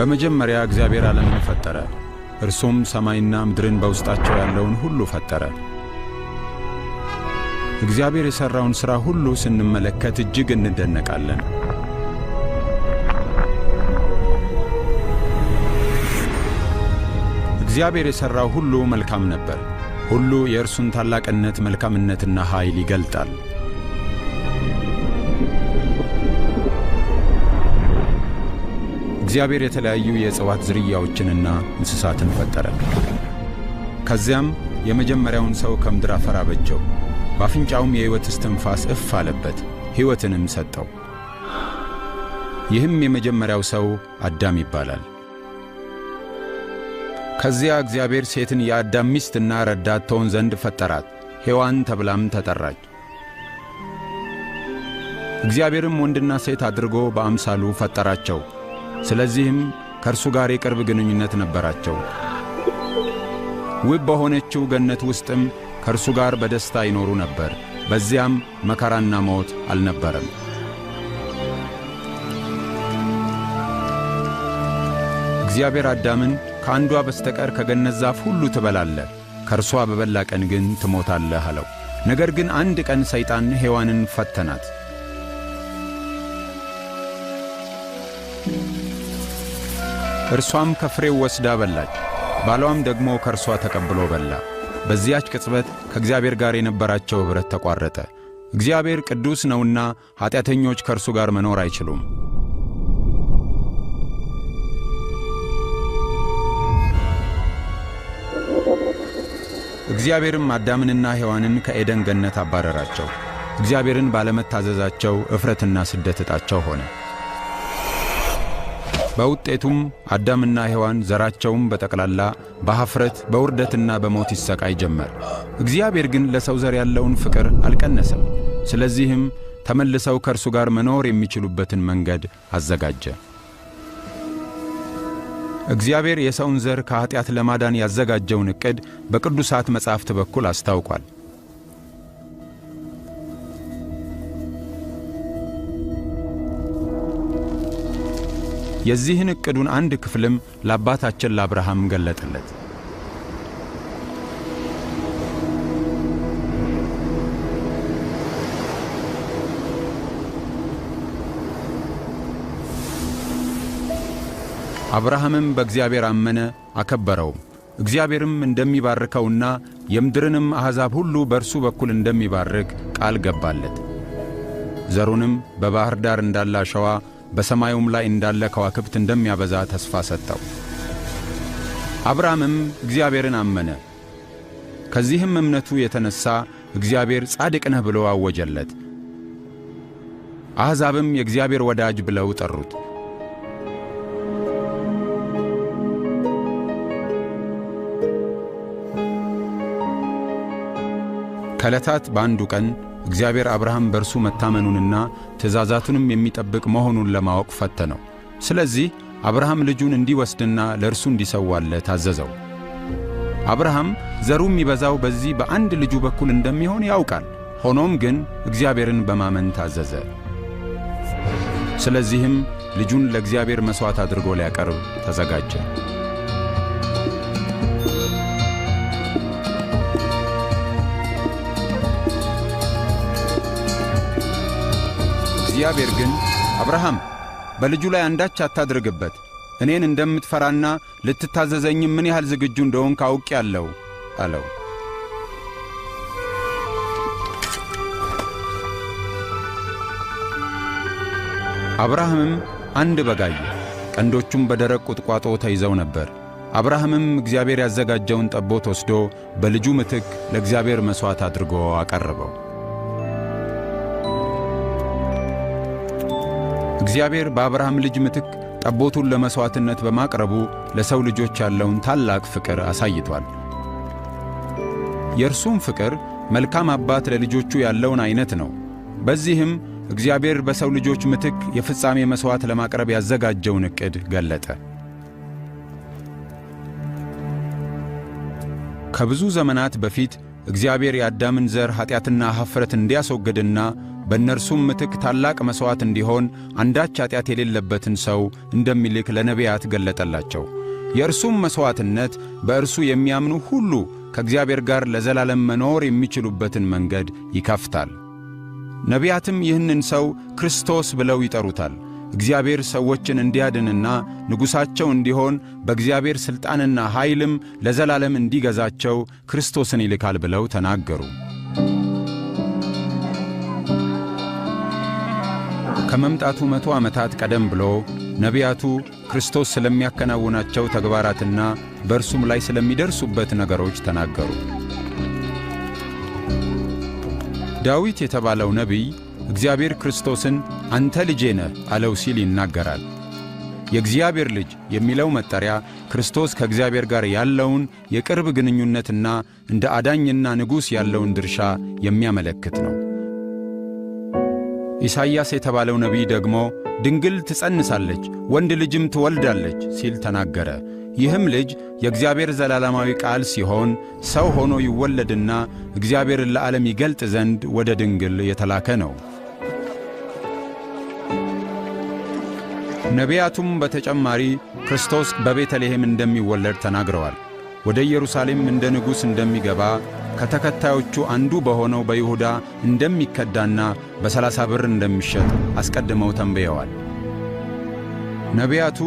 በመጀመሪያ እግዚአብሔር ዓለምን ፈጠረ። እርሱም ሰማይና ምድርን በውስጣቸው ያለውን ሁሉ ፈጠረ። እግዚአብሔር የሠራውን ሥራ ሁሉ ስንመለከት እጅግ እንደነቃለን። እግዚአብሔር የሠራው ሁሉ መልካም ነበር። ሁሉ የእርሱን ታላቅነት፣ መልካምነትና ኃይል ይገልጣል። እግዚአብሔር የተለያዩ የእጽዋት ዝርያዎችንና እንስሳትን ፈጠረ። ከዚያም የመጀመሪያውን ሰው ከምድር አፈር አበጀው። በአፍንጫውም የሕይወት እስትንፋስ እፍ አለበት፣ ሕይወትንም ሰጠው። ይህም የመጀመሪያው ሰው አዳም ይባላል። ከዚያ እግዚአብሔር ሴትን የአዳም ሚስትና ረዳት ትሆን ዘንድ ፈጠራት፣ ሔዋን ተብላም ተጠራች። እግዚአብሔርም ወንድና ሴት አድርጎ በአምሳሉ ፈጠራቸው። ስለዚህም ከእርሱ ጋር የቅርብ ግንኙነት ነበራቸው። ውብ በሆነችው ገነት ውስጥም ከእርሱ ጋር በደስታ ይኖሩ ነበር። በዚያም መከራና ሞት አልነበረም። እግዚአብሔር አዳምን ከአንዷ በስተቀር ከገነት ዛፍ ሁሉ ትበላለህ፣ ከእርሷ በበላ ቀን ግን ትሞታለህ አለው። ነገር ግን አንድ ቀን ሰይጣን ሔዋንን ፈተናት። እርሷም ከፍሬው ወስዳ በላች። ባሏም ደግሞ ከእርሷ ተቀብሎ በላ። በዚያች ቅጽበት ከእግዚአብሔር ጋር የነበራቸው ኅብረት ተቋረጠ። እግዚአብሔር ቅዱስ ነውና ኀጢአተኞች ከእርሱ ጋር መኖር አይችሉም። እግዚአብሔርም አዳምንና ሔዋንን ከኤደን ገነት አባረራቸው። እግዚአብሔርን ባለመታዘዛቸው እፍረትና ስደት ዕጣቸው ሆነ። በውጤቱም አዳምና ሔዋን ዘራቸውም በጠቅላላ በኀፍረት በውርደትና በሞት ይሰቃይ ጀመር። እግዚአብሔር ግን ለሰው ዘር ያለውን ፍቅር አልቀነሰም። ስለዚህም ተመልሰው ከእርሱ ጋር መኖር የሚችሉበትን መንገድ አዘጋጀ። እግዚአብሔር የሰውን ዘር ከኀጢአት ለማዳን ያዘጋጀውን ዕቅድ በቅዱሳት መጻሕፍት በኩል አስታውቋል። የዚህን ዕቅዱን አንድ ክፍልም ለአባታችን ለአብርሃም ገለጠለት። አብርሃምም በእግዚአብሔር አመነ፣ አከበረውም። እግዚአብሔርም እንደሚባርከውና የምድርንም አሕዛብ ሁሉ በእርሱ በኩል እንደሚባርክ ቃል ገባለት። ዘሩንም በባሕር ዳር እንዳለ አሸዋ በሰማዩም ላይ እንዳለ ከዋክብት እንደሚያበዛ ተስፋ ሰጠው። አብርሃምም እግዚአብሔርን አመነ። ከዚህም እምነቱ የተነሣ እግዚአብሔር ጻድቅ ነህ ብሎ አወጀለት። አሕዛብም የእግዚአብሔር ወዳጅ ብለው ጠሩት። ከዕለታት በአንዱ ቀን እግዚአብሔር አብርሃም በእርሱ መታመኑንና ትእዛዛቱንም የሚጠብቅ መሆኑን ለማወቅ ፈተነው። ስለዚህ አብርሃም ልጁን እንዲወስድና ለእርሱ እንዲሰዋለት አዘዘው። አብርሃም ዘሩ የሚበዛው በዚህ በአንድ ልጁ በኩል እንደሚሆን ያውቃል። ሆኖም ግን እግዚአብሔርን በማመን ታዘዘ። ስለዚህም ልጁን ለእግዚአብሔር መሥዋዕት አድርጎ ሊያቀርብ ተዘጋጀ። እግዚአብሔር ግን አብርሃም በልጁ ላይ አንዳች አታድርግበት፣ እኔን እንደምትፈራና ልትታዘዘኝም ምን ያህል ዝግጁ እንደሆንክ አውቄአለሁ አለው። አብርሃምም አንድ በግ አየ፣ ቀንዶቹም በደረቅ ቁጥቋጦ ተይዘው ነበር። አብርሃምም እግዚአብሔር ያዘጋጀውን ጠቦት ወስዶ በልጁ ምትክ ለእግዚአብሔር መሥዋዕት አድርጎ አቀረበው። እግዚአብሔር በአብርሃም ልጅ ምትክ ጠቦቱን ለመሥዋዕትነት በማቅረቡ ለሰው ልጆች ያለውን ታላቅ ፍቅር አሳይቷል። የእርሱም ፍቅር መልካም አባት ለልጆቹ ያለውን ዐይነት ነው። በዚህም እግዚአብሔር በሰው ልጆች ምትክ የፍጻሜ መሥዋዕት ለማቅረብ ያዘጋጀውን ዕቅድ ገለጠ። ከብዙ ዘመናት በፊት እግዚአብሔር የአዳምን ዘር ኃጢአትና ኀፍረት እንዲያስወግድና በእነርሱም ምትክ ታላቅ መሥዋዕት እንዲሆን አንዳች ኃጢአት የሌለበትን ሰው እንደሚልክ ለነቢያት ገለጠላቸው። የእርሱም መሥዋዕትነት በእርሱ የሚያምኑ ሁሉ ከእግዚአብሔር ጋር ለዘላለም መኖር የሚችሉበትን መንገድ ይከፍታል። ነቢያትም ይህንን ሰው ክርስቶስ ብለው ይጠሩታል። እግዚአብሔር ሰዎችን እንዲያድንና ንጉሣቸው እንዲሆን በእግዚአብሔር ሥልጣንና ኃይልም ለዘላለም እንዲገዛቸው ክርስቶስን ይልካል ብለው ተናገሩ። ከመምጣቱ 100 ዓመታት ቀደም ብሎ ነቢያቱ ክርስቶስ ስለሚያከናውናቸው ተግባራትና በእርሱም ላይ ስለሚደርሱበት ነገሮች ተናገሩ። ዳዊት የተባለው ነቢይ እግዚአብሔር ክርስቶስን አንተ ልጄ ነህ አለው ሲል ይናገራል። የእግዚአብሔር ልጅ የሚለው መጠሪያ ክርስቶስ ከእግዚአብሔር ጋር ያለውን የቅርብ ግንኙነትና እንደ አዳኝና ንጉሥ ያለውን ድርሻ የሚያመለክት ነው። ኢሳይያስ የተባለው ነቢይ ደግሞ ድንግል ትጸንሳለች፣ ወንድ ልጅም ትወልዳለች ሲል ተናገረ። ይህም ልጅ የእግዚአብሔር ዘላለማዊ ቃል ሲሆን ሰው ሆኖ ይወለድና እግዚአብሔርን ለዓለም ይገልጥ ዘንድ ወደ ድንግል የተላከ ነው። ነቢያቱም በተጨማሪ ክርስቶስ በቤተልሔም እንደሚወለድ ተናግረዋል። ወደ ኢየሩሳሌም እንደ ንጉሥ እንደሚገባ ከተከታዮቹ አንዱ በሆነው በይሁዳ እንደሚከዳና በ30 ብር እንደሚሸጥ አስቀድመው ተንብየዋል። ነቢያቱ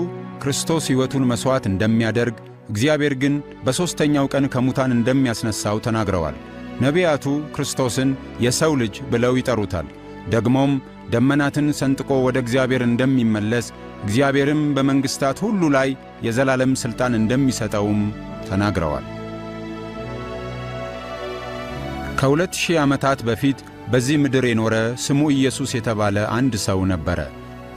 ክርስቶስ ሕይወቱን መሥዋዕት እንደሚያደርግ እግዚአብሔር ግን በሦስተኛው ቀን ከሙታን እንደሚያስነሣው ተናግረዋል። ነቢያቱ ክርስቶስን የሰው ልጅ ብለው ይጠሩታል። ደግሞም ደመናትን ሰንጥቆ ወደ እግዚአብሔር እንደሚመለስ እግዚአብሔርም በመንግሥታት ሁሉ ላይ የዘላለም ሥልጣን እንደሚሰጠውም ተናግረዋል። ከ2000 ዓመታት በፊት በዚህ ምድር የኖረ ስሙ ኢየሱስ የተባለ አንድ ሰው ነበረ።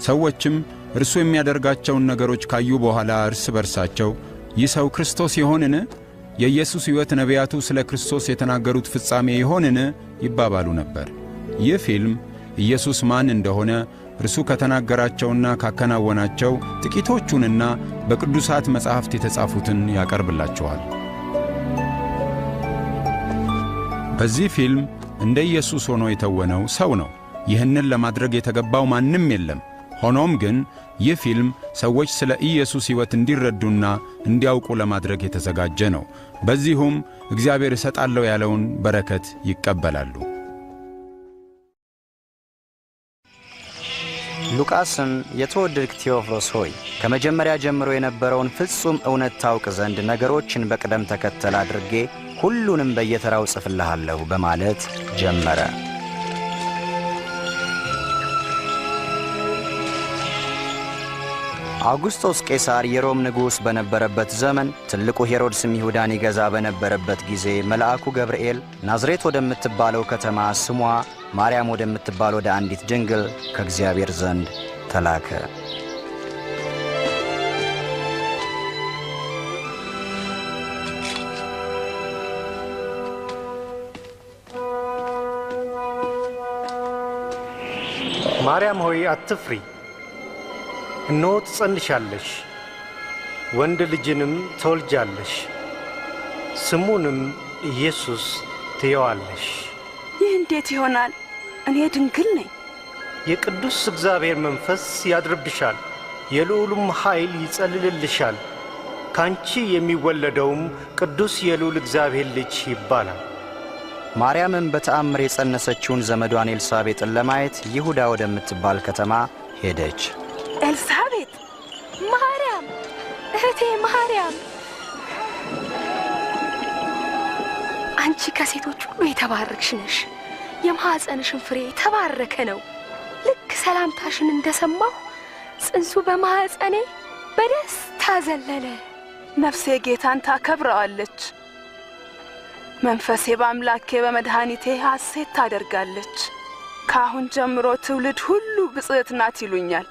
ሰዎችም እርሱ የሚያደርጋቸውን ነገሮች ካዩ በኋላ እርስ በርሳቸው ይህ ሰው ክርስቶስ ይሆንን? የኢየሱስ ሕይወት ነቢያቱ ስለ ክርስቶስ የተናገሩት ፍጻሜ ይሆንን? ይባባሉ ነበር። ይህ ፊልም ኢየሱስ ማን እንደሆነ እርሱ ከተናገራቸውና ካከናወናቸው ጥቂቶቹንና በቅዱሳት መጻሕፍት የተጻፉትን ያቀርብላቸዋል። በዚህ ፊልም እንደ ኢየሱስ ሆኖ የተወነው ሰው ነው። ይህንን ለማድረግ የተገባው ማንም የለም። ሆኖም ግን ይህ ፊልም ሰዎች ስለ ኢየሱስ ሕይወት እንዲረዱና እንዲያውቁ ለማድረግ የተዘጋጀ ነው። በዚሁም እግዚአብሔር እሰጣለሁ ያለውን በረከት ይቀበላሉ። ሉቃስም የተወደድክ ቴዎፍሎስ ሆይ ከመጀመሪያ ጀምሮ የነበረውን ፍጹም እውነት ታውቅ ዘንድ ነገሮችን በቅደም ተከተል አድርጌ ሁሉንም በየተራው ጽፍልሃለሁ በማለት ጀመረ። አውግስጦስ ቄሳር የሮም ንጉሥ በነበረበት ዘመን ትልቁ ሄሮድስም ይሁዳን ይገዛ በነበረበት ጊዜ መልአኩ ገብርኤል ናዝሬት ወደምትባለው ከተማ ስሟ ማርያም ወደምትባል ወደ አንዲት ድንግል ከእግዚአብሔር ዘንድ ተላከ። ማርያም ሆይ አትፍሪ፣ እነሆ ትጸንሻለሽ፣ ወንድ ልጅንም ትወልጃለሽ፣ ስሙንም ኢየሱስ ትዪዋለሽ። ይህ እንዴት ይሆናል? እኔ ድንግል ነኝ። የቅዱስ እግዚአብሔር መንፈስ ያድርብሻል፣ የልዑሉም ኃይል ይጸልልልሻል። ካንቺ የሚወለደውም ቅዱስ የልዑል እግዚአብሔር ልጅ ይባላል። ማርያምም በተአምር የጸነሰችውን ዘመዷን ኤልሳቤጥን ለማየት ይሁዳ ወደምትባል ከተማ ሄደች። ኤልሳቤጥ! ማርያም! እህቴ ማርያም! አንቺ ከሴቶች ሁሉ የተባረክሽ ነሽ። የማኅፀንሽን ፍሬ የተባረከ ነው። ልክ ሰላምታሽን እንደሰማሁ ጽንሱ በማኅፀኔ በደስታ ዘለለ። ነፍሴ ጌታን ታከብረዋለች፣ መንፈሴ በአምላኬ በመድኃኒቴ ሐሴት ታደርጋለች። ከአሁን ጀምሮ ትውልድ ሁሉ ብፅዕት ናት ይሉኛል።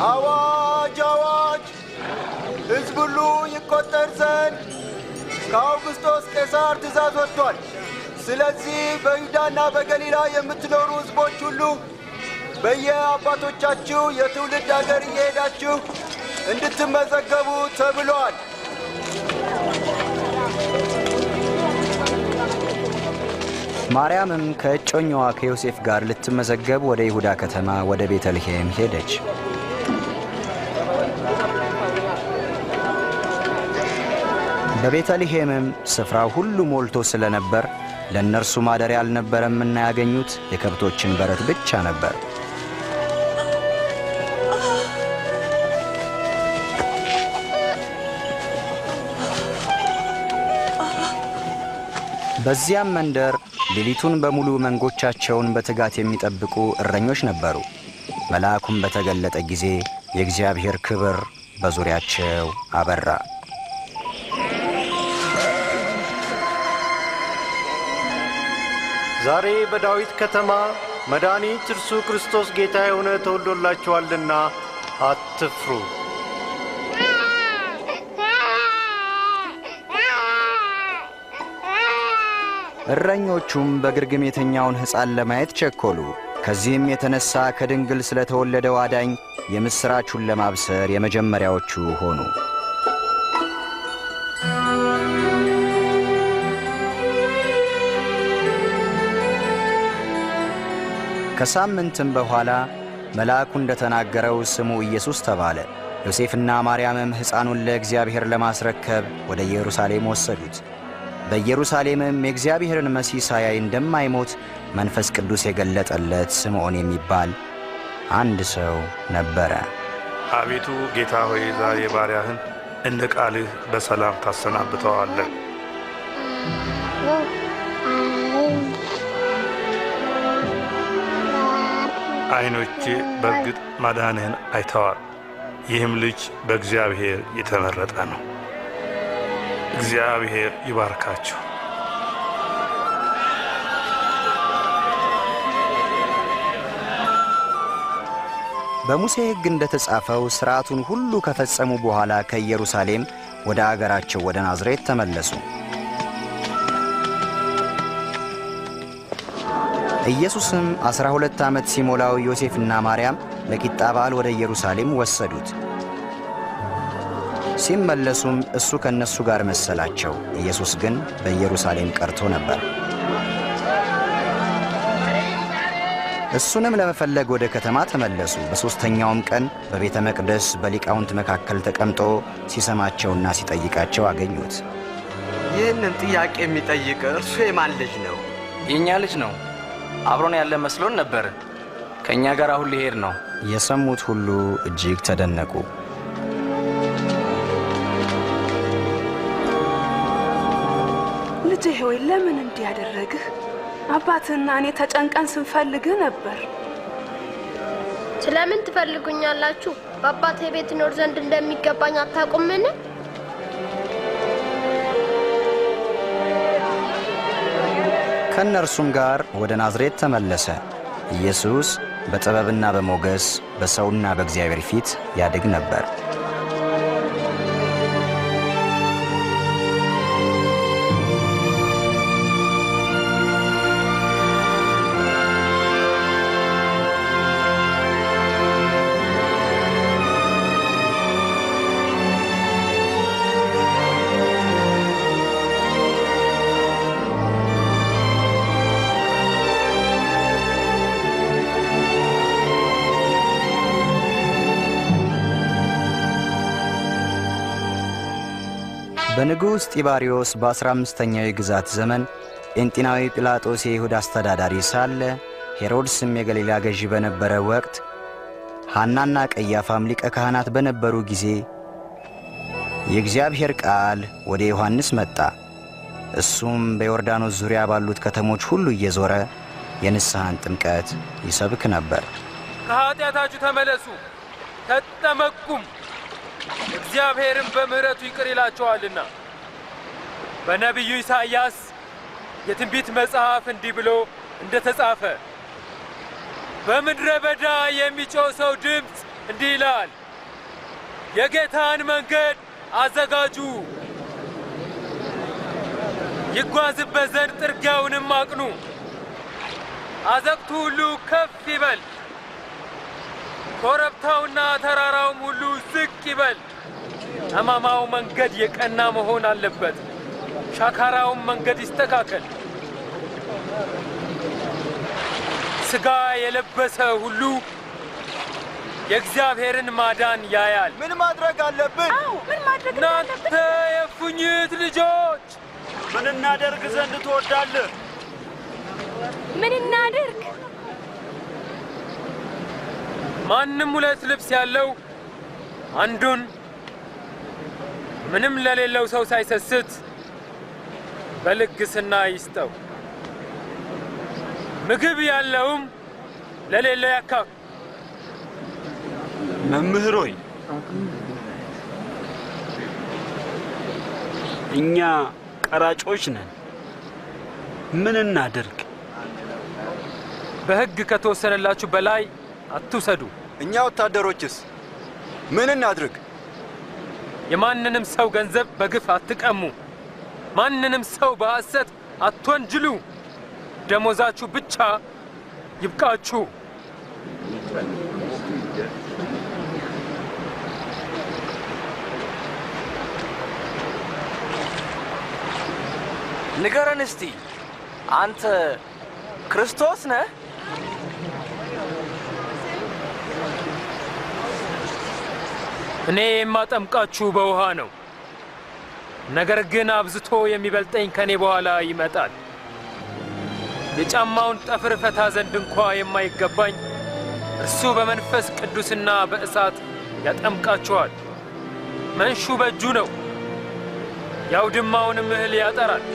አዋጅ አዋጅ! ሕዝብ ሁሉ ይቆጠር ዘንድ ከአውግስጦስ ቄሳር ትእዛዝ ወጥቷል። ስለዚህ በይሁዳና በገሊላ የምትኖሩ ሕዝቦች ሁሉ በየአባቶቻችሁ የትውልድ አገር እየሄዳችሁ እንድትመዘገቡ ተብሏል። ማርያምም ከእጮኛዋ ከዮሴፍ ጋር ልትመዘገብ ወደ ይሁዳ ከተማ ወደ ቤተልሔም ሄደች። በቤተልሔምም ስፍራው ሁሉ ሞልቶ ስለነበር ለእነርሱ ማደሪያ አልነበረምና ያገኙት የከብቶችን በረት ብቻ ነበር። በዚያም መንደር ሌሊቱን በሙሉ መንጎቻቸውን በትጋት የሚጠብቁ እረኞች ነበሩ። መልአኩም በተገለጠ ጊዜ የእግዚአብሔር ክብር በዙሪያቸው አበራ። ዛሬ በዳዊት ከተማ መድኃኒት እርሱ ክርስቶስ ጌታ የሆነ ተወልዶላችኋልና አትፍሩ። እረኞቹም በግርግም የተኛውን ሕፃን ለማየት ቸኮሉ። ከዚህም የተነሣ ከድንግል ስለተወለደው አዳኝ የምሥራቹን ለማብሰር የመጀመሪያዎቹ ሆኑ። ከሳምንትም በኋላ መልአኩ እንደተናገረው ስሙ ኢየሱስ ተባለ። ዮሴፍና ማርያምም ሕፃኑን ለእግዚአብሔር ለማስረከብ ወደ ኢየሩሳሌም ወሰዱት። በኢየሩሳሌምም የእግዚአብሔርን መሲህ ሳያይ እንደማይሞት መንፈስ ቅዱስ የገለጠለት ስምዖን የሚባል አንድ ሰው ነበረ። አቤቱ ጌታ ሆይ ዛሬ ባሪያህን እንደ ቃልህ በሰላም ታሰናብተዋለህ። ዓይኖቼ በእርግጥ ማዳንህን አይተዋል። ይህም ልጅ በእግዚአብሔር የተመረጠ ነው። እግዚአብሔር ይባርካችሁ። በሙሴ ሕግ እንደተጻፈው ሥርዓቱን ሁሉ ከፈጸሙ በኋላ ከኢየሩሳሌም ወደ አገራቸው ወደ ናዝሬት ተመለሱ። ኢየሱስም 12 ዓመት ሲሞላው ዮሴፍና ማርያም ለቂጣ በዓል ወደ ኢየሩሳሌም ወሰዱት። ሲመለሱም እሱ ከእነሱ ጋር መሰላቸው። ኢየሱስ ግን በኢየሩሳሌም ቀርቶ ነበር። እሱንም ለመፈለግ ወደ ከተማ ተመለሱ። በሦስተኛውም ቀን በቤተ መቅደስ በሊቃውንት መካከል ተቀምጦ ሲሰማቸውና ሲጠይቃቸው አገኙት። ይህንን ጥያቄ የሚጠይቅ እርሱ የማን ልጅ ነው? የእኛ ልጅ ነው። አብሮን ያለ መስሎን ነበር። ከእኛ ጋር አሁን ሊሄድ ነው። የሰሙት ሁሉ እጅግ ተደነቁ። ልጄ ሆይ ለምን እንዲህ ያደረግህ? አባትህና እኔ ተጨንቀን ስንፈልግህ ነበር። ስለምን ትፈልጉኛላችሁ? በአባቴ ቤት እኖር ዘንድ እንደሚገባኝ አታውቁምን? ከእነርሱም ጋር ወደ ናዝሬት ተመለሰ። ኢየሱስ በጥበብና በሞገስ በሰውና በእግዚአብሔር ፊት ያድግ ነበር። በንጉሥ ጢባሪዮስ በ15ኛው የግዛት ዘመን ጴንጢናዊ ጲላጦስ የይሁዳ አስተዳዳሪ ሳለ ሄሮድስም የገሊላ ገዢ በነበረ ወቅት ሐናና ቀያፋም ሊቀ ካህናት በነበሩ ጊዜ የእግዚአብሔር ቃል ወደ ዮሐንስ መጣ። እሱም በዮርዳኖስ ዙሪያ ባሉት ከተሞች ሁሉ እየዞረ የንስሐን ጥምቀት ይሰብክ ነበር። ከኃጢአታችሁ ተመለሱ ተጠመቁም፣ እግዚአብሔርም በምሕረቱ ይቅር ይላቸዋልና። በነቢዩ ኢሳይያስ የትንቢት መጽሐፍ እንዲህ ብሎ እንደተጻፈ በምድረ በዳ የሚጮህ ሰው ድምፅ እንዲህ ይላል፣ የጌታን መንገድ አዘጋጁ፣ ይጓዝበት ዘንድ ጥርጊያውንም አቅኑ፣ አዘቅቱ ሁሉ ከፍ ይበል፣ ኮረብታውና ተራራውም ሁሉ ዝቅ ይበል። ጠማማው መንገድ የቀና መሆን አለበት፣ ሻካራውም መንገድ ይስተካከል። ሥጋ የለበሰ ሁሉ የእግዚአብሔርን ማዳን ያያል። ምን ማድረግ አለብን? ምን ማድረግ እናንተ የእፉኝት ልጆች ምን እናደርግ ዘንድ ትወዳለህ? ምን እናድርግ? ማንም 2 ልብስ ያለው አንዱን ምንም ለሌለው ሰው ሳይሰስት በልግስና ይስጠው። ምግብ ያለውም ለሌለው ያካፍ። መምህር ሆይ እኛ ቀራጮች ነን፣ ምን እናድርግ? በሕግ ከተወሰነላችሁ በላይ አትውሰዱ። እኛ ወታደሮችስ ምን እናድርግ? የማንንም ሰው ገንዘብ በግፍ አትቀሙ። ማንንም ሰው በሐሰት አትወንጅሉ። ደሞዛችሁ ብቻ ይብቃችሁ። ንገረን እስቲ፣ አንተ ክርስቶስ ነህ? እኔ የማጠምቃችሁ በውሃ ነው። ነገር ግን አብዝቶ የሚበልጠኝ ከኔ በኋላ ይመጣል። የጫማውን ጠፍር ፈታ ዘንድ እንኳ የማይገባኝ እርሱ በመንፈስ ቅዱስና በእሳት ያጠምቃችኋል። መንሹ በእጁ ነው፣ የአውድማውንም እህል ያጠራል፣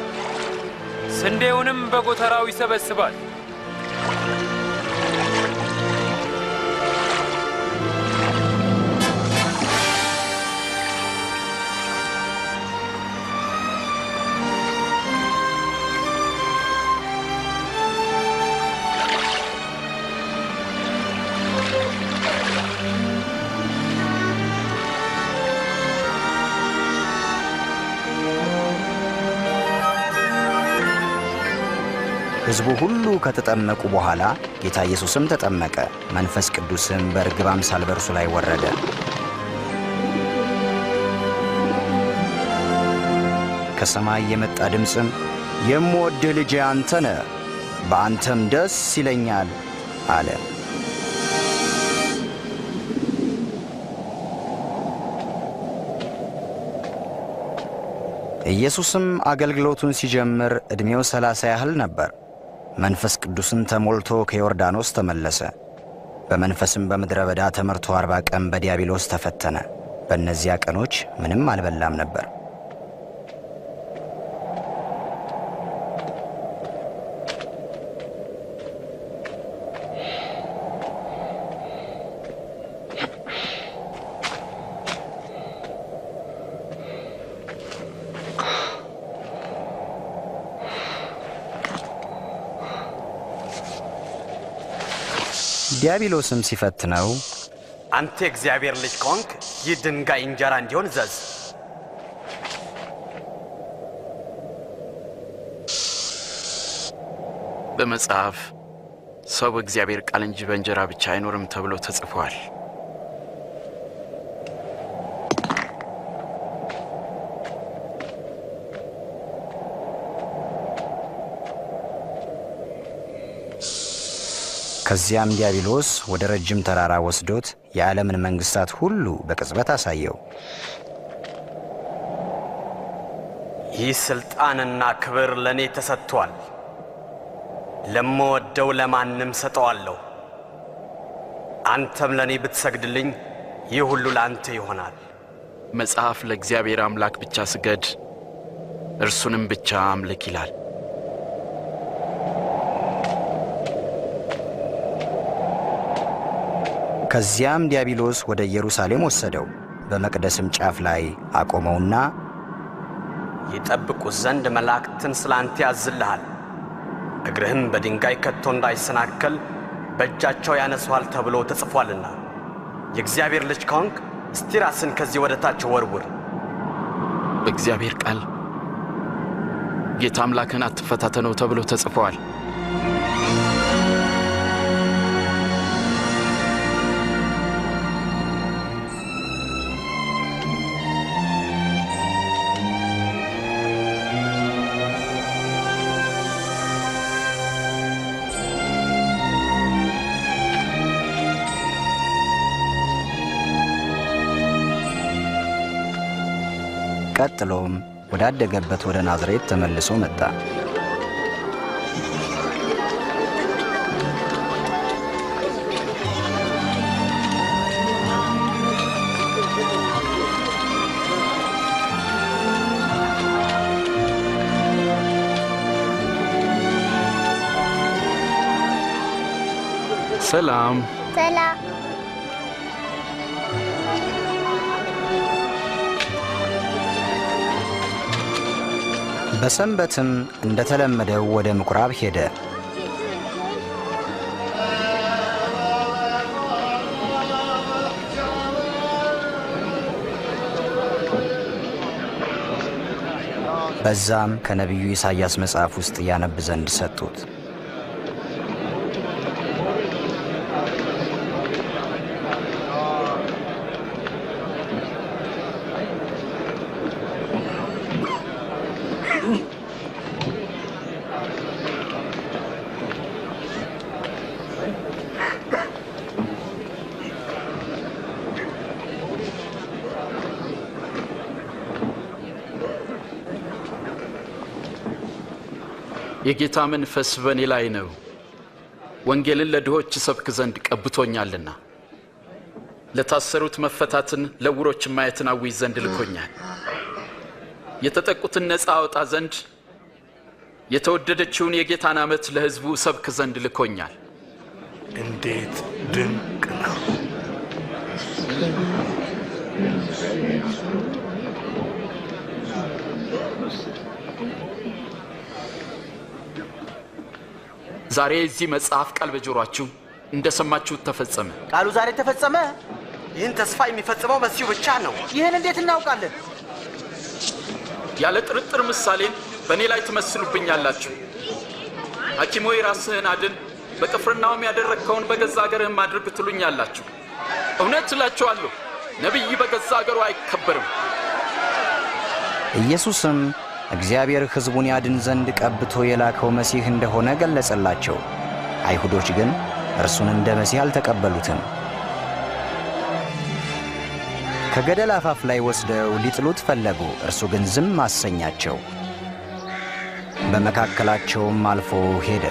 ስንዴውንም በጎተራው ይሰበስባል። ሕዝቡ ሁሉ ከተጠመቁ በኋላ ጌታ ኢየሱስም ተጠመቀ። መንፈስ ቅዱስም በርግብ አምሳል በእርሱ ላይ ወረደ። ከሰማይ የመጣ ድምፅም የምወድህ ልጄ አንተ ነህ፣ በአንተም ደስ ይለኛል አለ። ኢየሱስም አገልግሎቱን ሲጀምር ዕድሜው 30 ያህል ነበር። መንፈስ ቅዱስን ተሞልቶ ከዮርዳኖስ ተመለሰ። በመንፈስም በምድረ በዳ ተመርቶ 40 ቀን በዲያብሎስ ተፈተነ። በእነዚያ ቀኖች ምንም አልበላም ነበር። ዲያብሎስም ሲፈትነው አንተ እግዚአብሔር ልጅ ከሆንክ ይህ ድንጋይ እንጀራ እንዲሆን እዘዝ። በመጽሐፍ ሰው በእግዚአብሔር ቃል እንጂ በእንጀራ ብቻ አይኖርም ተብሎ ተጽፏል። ከዚያም ዲያብሎስ ወደ ረጅም ተራራ ወስዶት የዓለምን መንግሥታት ሁሉ በቅጽበት አሳየው። ይህ ሥልጣንና ክብር ለእኔ ተሰጥቷል፣ ለምወደው ለማንም ሰጠዋለሁ። አንተም ለእኔ ብትሰግድልኝ ይህ ሁሉ ለአንተ ይሆናል። መጽሐፍ ለእግዚአብሔር አምላክ ብቻ ስገድ፣ እርሱንም ብቻ አምልክ ይላል። ከዚያም ዲያብሎስ ወደ ኢየሩሳሌም ወሰደው። በመቅደስም ጫፍ ላይ አቆመውና ይጠብቁት ዘንድ መላእክትን ስላንተ ያዝልሃል፣ እግርህም በድንጋይ ከቶ እንዳይሰናከል በእጃቸው ያነሱሃል ተብሎ ተጽፏልና። የእግዚአብሔር ልጅ ከሆንክ እስቲ ራስን ከዚህ ወደ ታች ወርውር። በእግዚአብሔር ቃል ጌታ አምላክን አትፈታተነው ተብሎ ተጽፏል። ቀጥሎም ወዳደገበት ወደ ናዝሬት ተመልሶ መጣ። ሰላም ሰላም። በሰንበትም እንደተለመደው ወደ ምኵራብ ሄደ። በዛም ከነቢዩ ኢሳይያስ መጽሐፍ ውስጥ ያነብ ዘንድ ሰጡት። የጌታ መንፈስ በእኔ ላይ ነው፣ ወንጌልን ለድሆች ሰብክ ዘንድ ቀብቶኛልና፣ ለታሰሩት መፈታትን፣ ለዕውሮች ማየትን አውጅ ዘንድ ልኮኛል፣ የተጠቁትን ነፃ አወጣ ዘንድ፣ የተወደደችውን የጌታን ዓመት ለሕዝቡ ሰብክ ዘንድ ልኮኛል። እንዴት ድንቅ ነው! ዛሬ እዚህ መጽሐፍ ቃል በጆሮአችሁ እንደሰማችሁት ተፈጸመ። ቃሉ ዛሬ ተፈጸመ። ይህን ተስፋ የሚፈጽመው መሲሁ ብቻ ነው። ይህን እንዴት እናውቃለን? ያለ ጥርጥር ምሳሌን በእኔ ላይ ትመስሉብኛላችሁ። ሐኪም ሆይ ራስህን አድን፣ በቅፍርናሆም ያደረግከውን በገዛ አገርህም አድርግ ትሉኛላችሁ። እውነት እላችኋለሁ ነቢይ በገዛ አገሩ አይከበርም። ኢየሱስም እግዚአብሔር ሕዝቡን ያድን ዘንድ ቀብቶ የላከው መሲህ እንደሆነ ገለጸላቸው። አይሁዶች ግን እርሱን እንደ መሲህ አልተቀበሉትም። ከገደል አፋፍ ላይ ወስደው ሊጥሉት ፈለጉ። እርሱ ግን ዝም አሰኛቸው። በመካከላቸውም አልፎ ሄደ።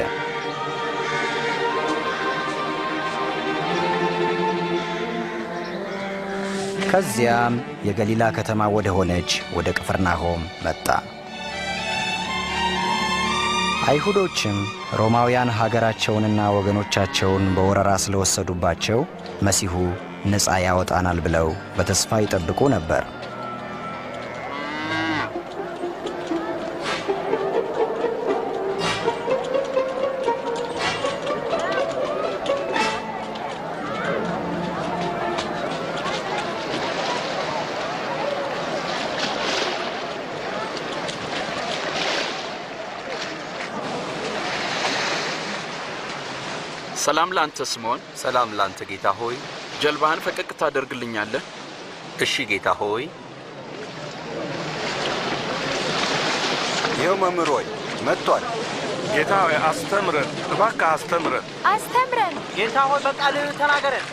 ከዚያም የገሊላ ከተማ ወደ ሆነች ወደ ቅፍርናሆም መጣ። አይሁዶችም ሮማውያን ሀገራቸውንና ወገኖቻቸውን በወረራ ስለወሰዱባቸው መሲሁ ነፃ ያወጣናል ብለው በተስፋ ይጠብቁ ነበር። ሰላም ላንተ ስምዖን። ሰላም ላንተ ጌታ ሆይ። ጀልባህን ፈቀቅ ታደርግልኛለህ? እሺ ጌታ ሆይ። ይኸው መምህር ሆይ መጥቷል። ጌታ ሆይ አስተምረን፣ እባክህ አስተምረን። አስተምረን ጌታ ሆይ በቃልህ ተናገረን።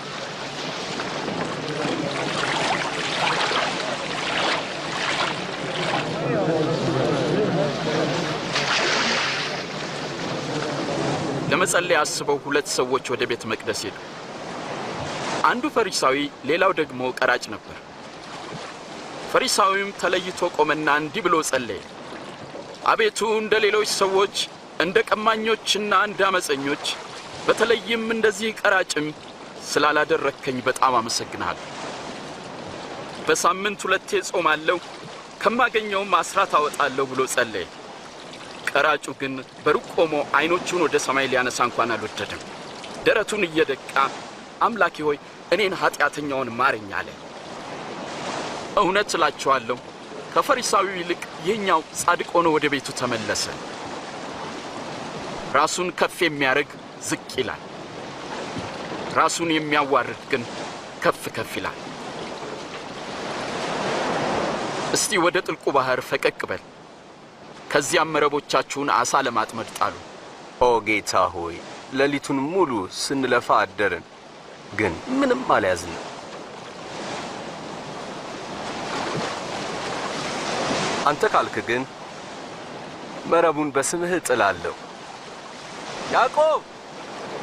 ለመጸለይ አስበው ሁለት ሰዎች ወደ ቤተ መቅደስ ሄዱ። አንዱ ፈሪሳዊ፣ ሌላው ደግሞ ቀራጭ ነበር። ፈሪሳዊም ተለይቶ ቆመና እንዲህ ብሎ ጸለየ። አቤቱ እንደ ሌሎች ሰዎች እንደ ቀማኞችና እንደ አመፀኞች በተለይም እንደዚህ ቀራጭም ስላላደረከኝ በጣም አመሰግናለሁ። በሳምንት 2 ጾማለሁ፣ ከማገኘውም አስራት አወጣለሁ ብሎ ጸለየ። ቀራጩ ግን በሩቅ ቆሞ አይኖቹን ወደ ሰማይ ሊያነሳ እንኳን አልወደደም። ደረቱን እየደቃ አምላኬ ሆይ እኔን ኃጢአተኛውን ማረኝ አለ። እውነት እላችኋለሁ ከፈሪሳዊው ይልቅ ይህኛው ጻድቅ ሆኖ ወደ ቤቱ ተመለሰ። ራሱን ከፍ የሚያደርግ ዝቅ ይላል፣ ራሱን የሚያዋርድ ግን ከፍ ከፍ ይላል። እስቲ ወደ ጥልቁ ባህር ፈቀቅ በል፣ ከዚያም መረቦቻችሁን ዓሣ ለማጥመድ ጣሉ። ኦ ጌታ ሆይ ሌሊቱን ሙሉ ስንለፋ አደርን፣ ግን ምንም አልያዝንም። አንተ ካልክ ግን መረቡን በስምህ እጥላለሁ። ያዕቆብ፣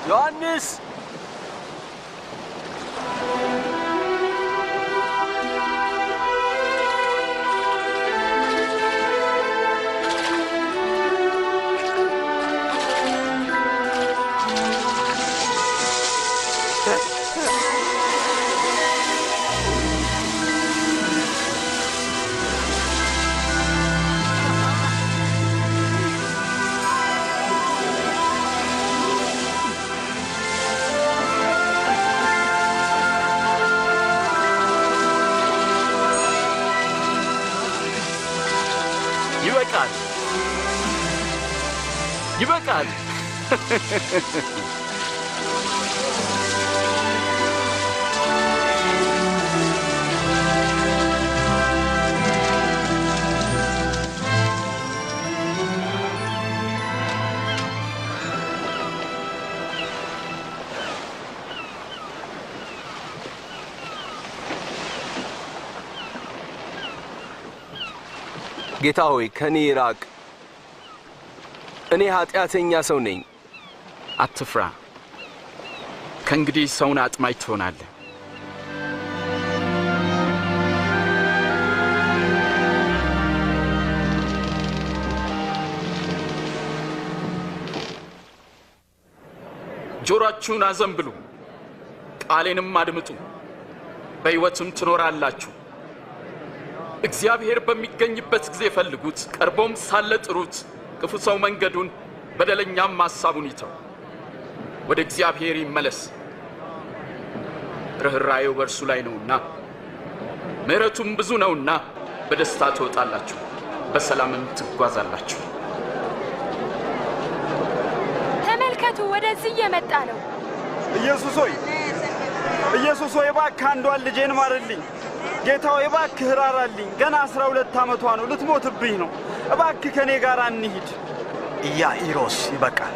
ዮሐንስ! ይበቃል። ጌታ ሆይ ከኔ ራቅ፣ እኔ ኃጢአተኛ ሰው ነኝ። አትፍራ፣ ከእንግዲህ ሰውን አጥማጅ ትሆናለህ። ጆሮአችሁን አዘንብሉ፣ ቃሌንም አድምጡ፣ በሕይወትም ትኖራላችሁ። እግዚአብሔር በሚገኝበት ጊዜ ፈልጉት፣ ቀርቦም ሳለ ጥሩት። ክፉ ሰው መንገዱን በደለኛም ሐሳቡን ይተው፣ ወደ እግዚአብሔር ይመለስ። ርኅራኄው በእርሱ ላይ ነውና ምሕረቱም ብዙ ነውና በደስታ ትወጣላችሁ፣ በሰላምም ትጓዛላችሁ። ተመልከቱ፣ ወደዚህ እየመጣ ነው። ኢየሱስ ሆይ እባክህ አንዷን ልጄን ማርልኝ። ጌታ ሆይ እባክህ ራራልኝ። ገና 12 ዓመቷ ነው፣ ልትሞትብኝ ነው። እባክህ ከኔ ጋር እንሂድ። ኢያኢሮስ፣ ይበቃል።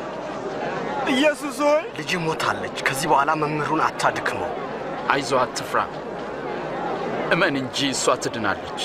ኢየሱስ ሆይ ልጅ ሞታለች። ከዚህ በኋላ መምህሩን አታድክመው። አይዞህ፣ አትፍራ፣ እመን እንጂ እሷ ትድናለች።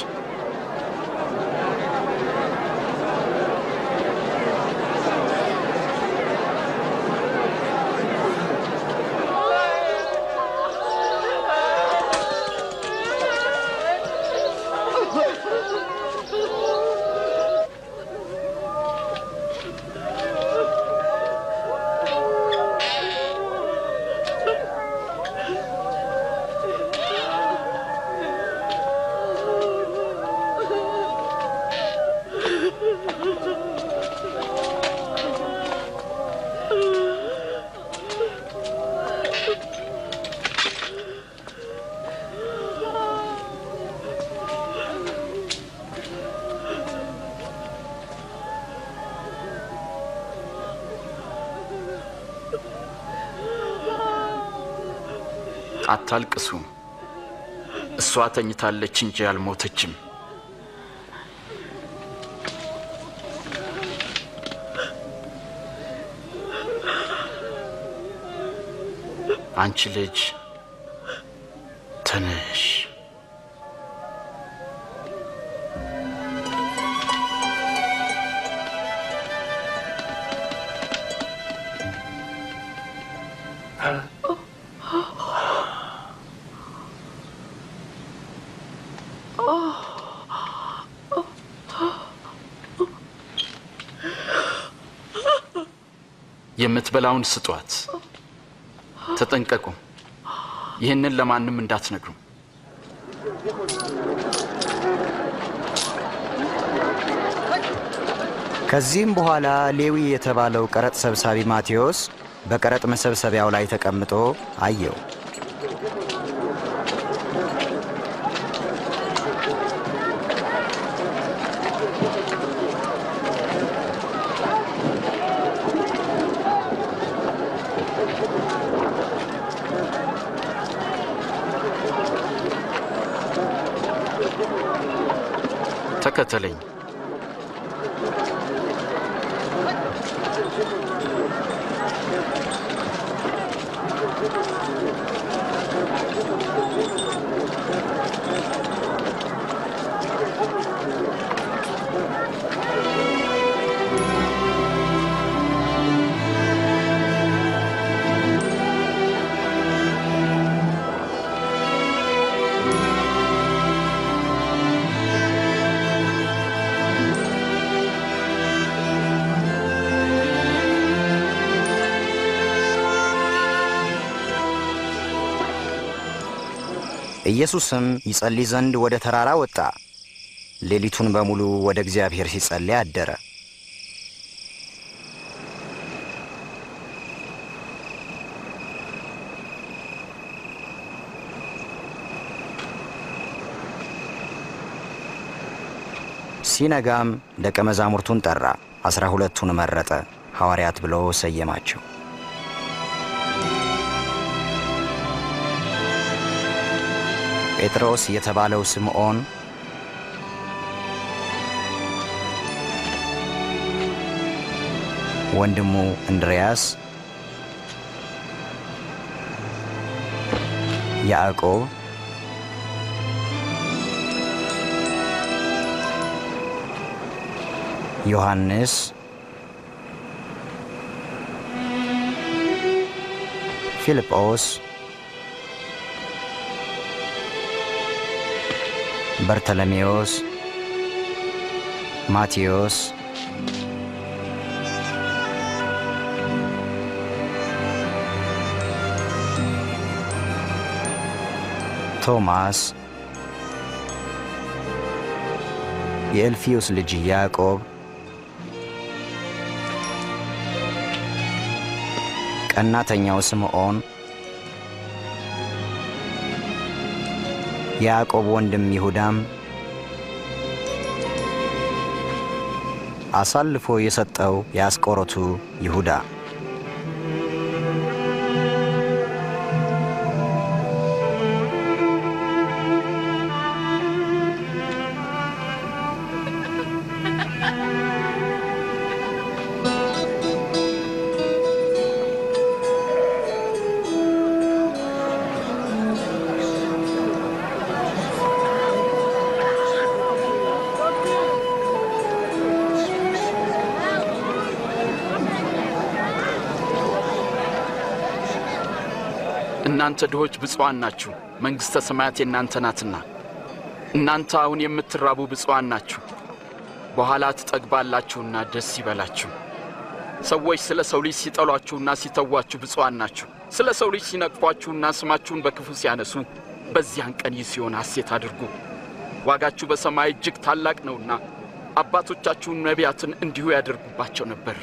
አታልቅሱ፣ እሷ ተኝታለች እንጂ አልሞተችም። አንቺ ልጅ ተነሽ። የምትበላውን ስጧት። ተጠንቀቁ፣ ይህንን ለማንም እንዳትነግሩ። ከዚህም በኋላ ሌዊ የተባለው ቀረጥ ሰብሳቢ ማቴዎስ በቀረጥ መሰብሰቢያው ላይ ተቀምጦ አየው። ተከተለኝ። ኢየሱስም ይጸልይ ዘንድ ወደ ተራራ ወጣ። ሌሊቱን በሙሉ ወደ እግዚአብሔር ሲጸልይ አደረ። ሲነጋም ደቀ መዛሙርቱን ጠራ፣ 12ቱን መረጠ፣ ሐዋርያት ብሎ ሰየማቸው። ጴጥሮስ የተባለው ስምዖን፣ ወንድሙ እንድርያስ፣ ያዕቆብ፣ ዮሐንስ፣ ፊልጶስ፣ በርተሎሜዎስ፣ ማቴዎስ፣ ቶማስ፣ የእልፍዮስ ልጅ ያዕቆብ፣ ቀናተኛው ስምዖን፣ ያዕቆብ ወንድም ይሁዳም፣ አሳልፎ የሰጠው የአስቆሮቱ ይሁዳ። እናንተ ድሆች ብፁዓን ናችሁ፣ መንግሥተ ሰማያት የእናንተ ናትና። እናንተ አሁን የምትራቡ ብፁዓን ናችሁ፣ በኋላ ትጠግባላችሁና ደስ ይበላችሁ። ሰዎች ስለ ሰው ልጅ ሲጠሏችሁና ሲተዋችሁ ብፁዓን ናችሁ። ስለ ሰው ልጅ ሲነቅፏችሁና ስማችሁን በክፉ ሲያነሱ በዚያን ቀን ይህ ሲሆን ሐሴት አድርጉ፣ ዋጋችሁ በሰማይ እጅግ ታላቅ ነውና። አባቶቻችሁን ነቢያትን እንዲሁ ያደርጉባቸው ነበር።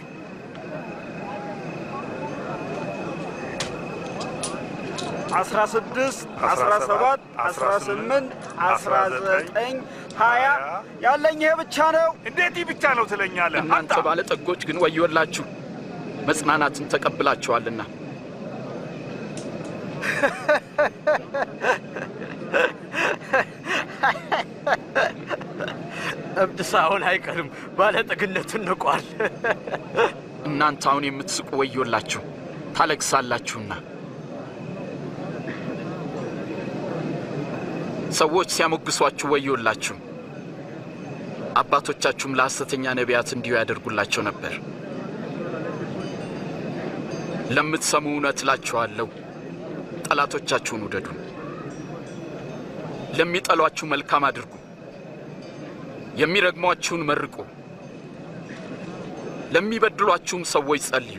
16 17 18 19 20 ያለኝ ይሄ ብቻ ነው። እንዴት ይህ ብቻ ነው ትለኛለህ? እናንተ ባለጠጎች ግን ወዮላችሁ፣ መጽናናትን ተቀብላችኋልና። እብድ ሳይሆን አይቀርም፣ ባለጠግነቱን ንቋል። እናንተ አሁን የምትስቁ ወዮላችሁ፣ ታለቅሳላችሁና። ሰዎች ሲያሞግሷችሁ ወዮላችሁ፣ አባቶቻችሁም ለሐሰተኛ ነቢያት እንዲሁ ያደርጉላቸው ነበር። ለምትሰሙ እውነት እላችኋለሁ፣ ጠላቶቻችሁን ውደዱ፣ ለሚጠሏችሁ መልካም አድርጉ፣ የሚረግሟችሁን መርቁ፣ ለሚበድሏችሁም ሰዎች ጸልዩ።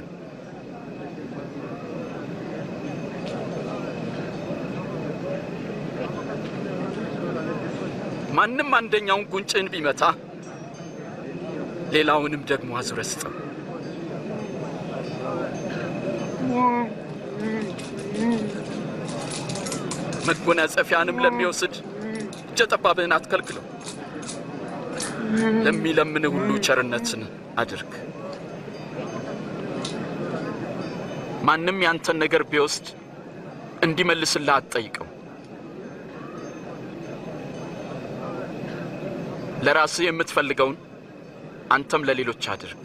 ማንም አንደኛውን ጉንጭን ቢመታ ሌላውንም ደግሞ አዙረህ ስጠው። መጎናጸፊያንም ለሚወስድ እጀ ጠባብህን አትከልክለው። ለሚለምንህ ሁሉ ቸርነትን አድርግ። ማንም ያንተን ነገር ቢወስድ እንዲመልስልህ አትጠይቀው። ለራስህ የምትፈልገውን አንተም ለሌሎች አድርግ።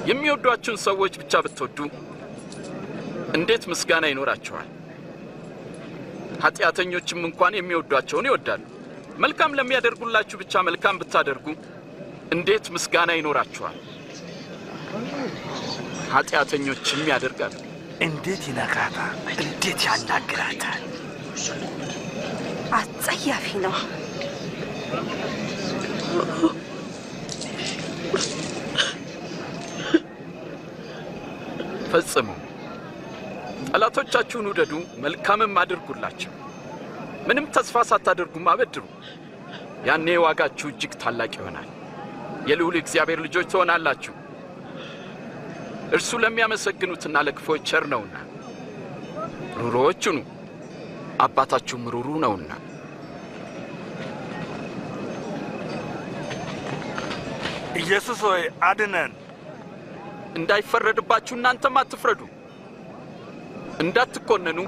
የሚወዷችሁን ሰዎች ብቻ ብትወዱ እንዴት ምስጋና ይኖራችኋል? ኃጢአተኞችም እንኳን የሚወዷቸውን ይወዳሉ። መልካም ለሚያደርጉላችሁ ብቻ መልካም ብታደርጉ እንዴት ምስጋና ይኖራችኋል? ኃጢአተኞችም ያደርጋሉ። እንዴት ይነካታል! እንዴት ያናግራታል! አጸያፊ ነው። ፈጽሙ። ጠላቶቻችሁን ውደዱ፣ መልካምም አድርጉላቸው። ምንም ተስፋ ሳታደርጉም አበድሩ። ያኔ ዋጋችሁ እጅግ ታላቅ ይሆናል። የልዑል እግዚአብሔር ልጆች ትሆናላችሁ። እርሱ ለሚያመሰግኑትና ለክፎች ቸር ነውና። ሩሩዎች ሁኑ፣ አባታችሁም ሩሩ ነውና። ኢየሱስ ሆይ አድነን። እንዳይፈረድባችሁ እናንተም አትፍረዱ። እንዳትኮነኑ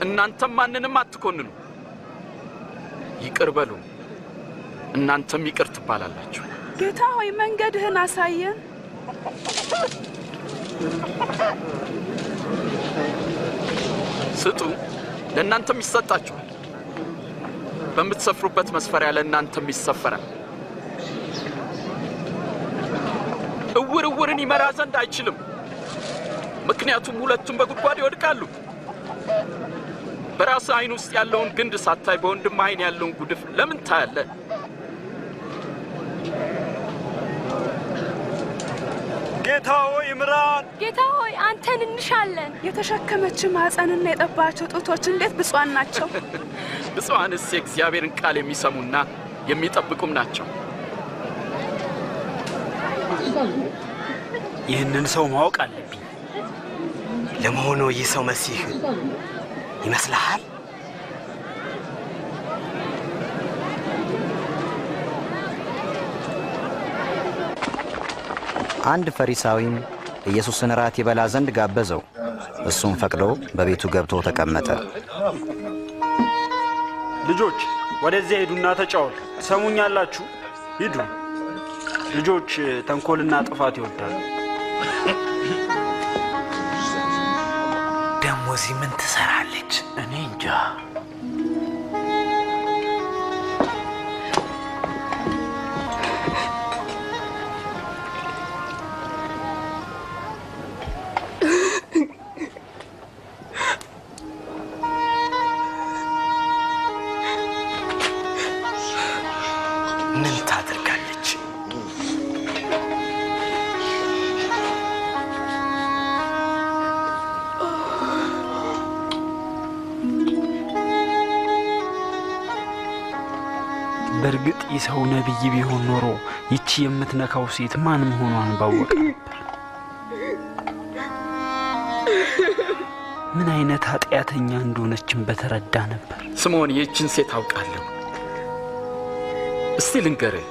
እናንተም ማንንም አትኮንኑ። ይቅር በሉ፣ እናንተም ይቅር ትባላላችሁ። ጌታ ሆይ መንገድህን አሳየን። ስጡ፣ ለእናንተም ይሰጣችኋል። በምትሰፍሩበት መስፈሪያ ለእናንተም ይሰፈራል። እውር እውርን ይመራ ዘንድ አይችልም፣ ምክንያቱም ሁለቱም በጉድጓድ ይወድቃሉ። በራስ አይን ውስጥ ያለውን ግንድ ሳታይ በወንድም አይን ያለውን ጉድፍ ለምን ታያለህ? ጌታ ሆይ ምራን። ጌታ ሆይ አንተን እንሻለን። የተሸከመች ማኅፀንና የጠባቸው ጡቶች እንዴት ብፁዓን ናቸው! ብፁዓንስ የእግዚአብሔርን ቃል የሚሰሙና የሚጠብቁም ናቸው። ይህንን ሰው ማወቅ አለብኝ። ለመሆኑ ይህ ሰው መሲህ ይመስልሃል? አንድ ፈሪሳዊም ኢየሱስን ራት ይበላ ዘንድ ጋበዘው። እሱም ፈቅዶ በቤቱ ገብቶ ተቀመጠ። ልጆች ወደዚያ ሂዱና ተጫወቱ። ትሰሙኛላችሁ? ሂዱ። ልጆች ተንኮልና ጥፋት ይወዳሉ። ደሞ እዚህ ምን ትሰራለች? እኔ እንጃ። ምን ታደርጋለች? በእርግጥ ይህ ሰው ነቢይ ቢሆን ኖሮ ይቺ የምትነካው ሴት ማን መሆኗን ባወቀ ነበር። ምን አይነት ኃጢአተኛ እንደሆነችን በተረዳ ነበር። ስምዖን፣ ይህችን ሴት አውቃለሁ። እስቲ ልንገርህ፣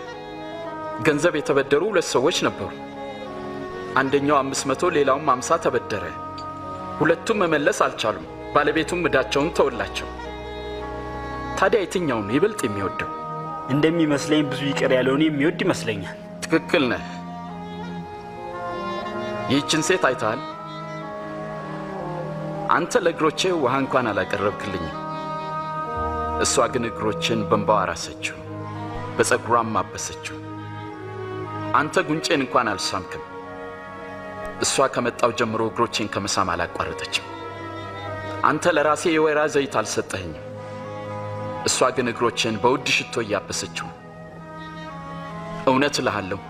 ገንዘብ የተበደሩ ሁለት ሰዎች ነበሩ። አንደኛው 500 ሌላውም 50 ተበደረ። ሁለቱም መመለስ አልቻሉም። ባለቤቱም ዕዳቸውን ተወላቸው። ታዲያ የትኛውን ይበልጥ የሚወደው? እንደሚመስለኝ ብዙ ይቅር ያለውን የሚወድ ይመስለኛል። ትክክል ነህ። ይህችን ሴት አይተሃል? አንተ ለእግሮቼ ውሃ እንኳን አላቀረብክልኝም። እሷ ግን እግሮችን በእንባዋ አራሰችው፣ በፀጉሯም አበሰችው። አንተ ጉንጬን እንኳን አልሳምክም። እሷ ከመጣው ጀምሮ እግሮቼን ከመሳም አላቋረጠችም። አንተ ለራሴ የወይራ ዘይት አልሰጠኸኝም። እሷ ግን እግሮቼን በውድ ሽቶ እያበሰችው። እውነት እልሃለሁ፣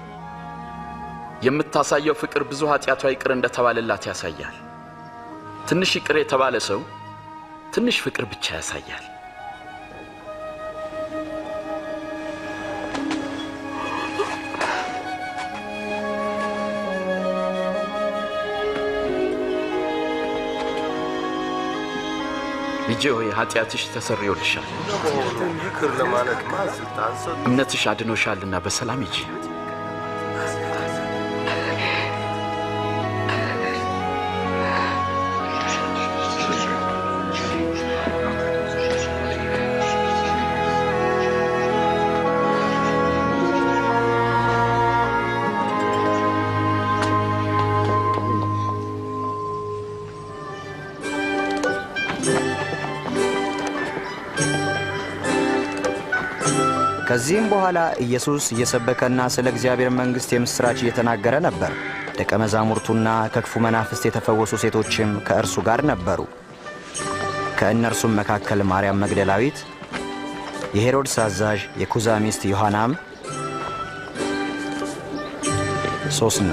የምታሳየው ፍቅር ብዙ ኃጢአቷ ይቅር እንደተባለላት ያሳያል። ትንሽ ይቅር የተባለ ሰው ትንሽ ፍቅር ብቻ ያሳያል። ልጄ ሆይ ኃጢአትሽ ተሰርዮልሻል፣ ይቅር ለማለት ማን ስልጣን ሰጠ? እምነትሽ አድኖሻልና በሰላም ሂጂ። ከዚህም በኋላ ኢየሱስ እየሰበከና ስለ እግዚአብሔር መንግሥት የምሥራች እየተናገረ ነበር። ደቀ መዛሙርቱና ከክፉ መናፍስት የተፈወሱ ሴቶችም ከእርሱ ጋር ነበሩ። ከእነርሱም መካከል ማርያም መግደላዊት፣ የሄሮድስ አዛዥ የኩዛ ሚስት ዮሐናም፣ ሶስና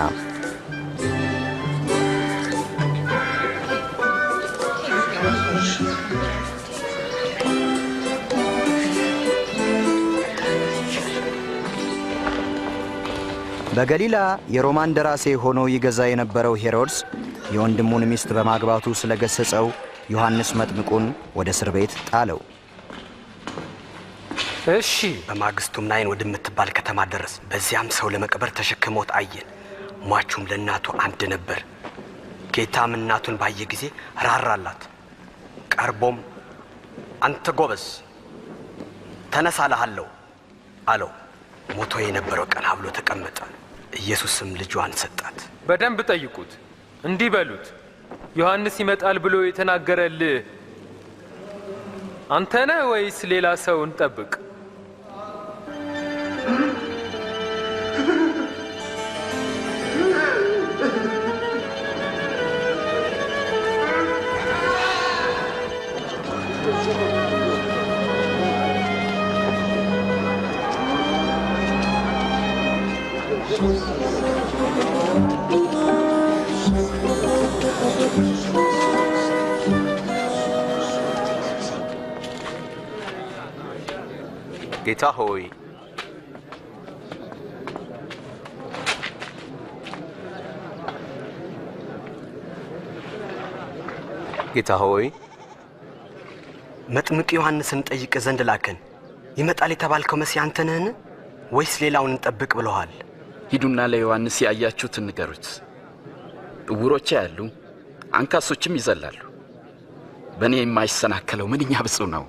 በገሊላ የሮማን ደራሴ ሆኖ ይገዛ የነበረው ሄሮድስ የወንድሙን ሚስት በማግባቱ ስለገሰጸው ዮሐንስ መጥምቁን ወደ እስር ቤት ጣለው። እሺ። በማግስቱም ናይን ወደምትባል ከተማ ደረስ። በዚያም ሰው ለመቅበር ተሸክሞት አየን። ሟቹም ለእናቱ አንድ ነበር። ጌታም እናቱን ባየ ጊዜ ራራላት። ቀርቦም አንተ ጎበዝ ተነሳ እልሃለሁ አለው። ሞቶ የነበረው ቀና ብሎ ተቀመጠ። ኢየሱስም ልጇን ሰጣት። በደንብ ጠይቁት፣ እንዲህ በሉት፣ ዮሐንስ ይመጣል ብሎ የተናገረልህ አንተ ነህ ወይስ ሌላ ሰው እንጠብቅ? ጌታ ሆይ ጌታ ሆይ መጥምቅ ዮሐንስን ጠይቅ ዘንድ ላከን። ይመጣል የተባልከው መሲህ አንተ ነህን ወይስ ሌላውን እንጠብቅ ብለዋል? ሂዱና ለዮሐንስ ያያችሁትን ንገሩት። ዕውሮች ያያሉ፣ አንካሶችም ይዘላሉ። በእኔ የማይሰናከለው ምንኛ ብፁዕ ነው።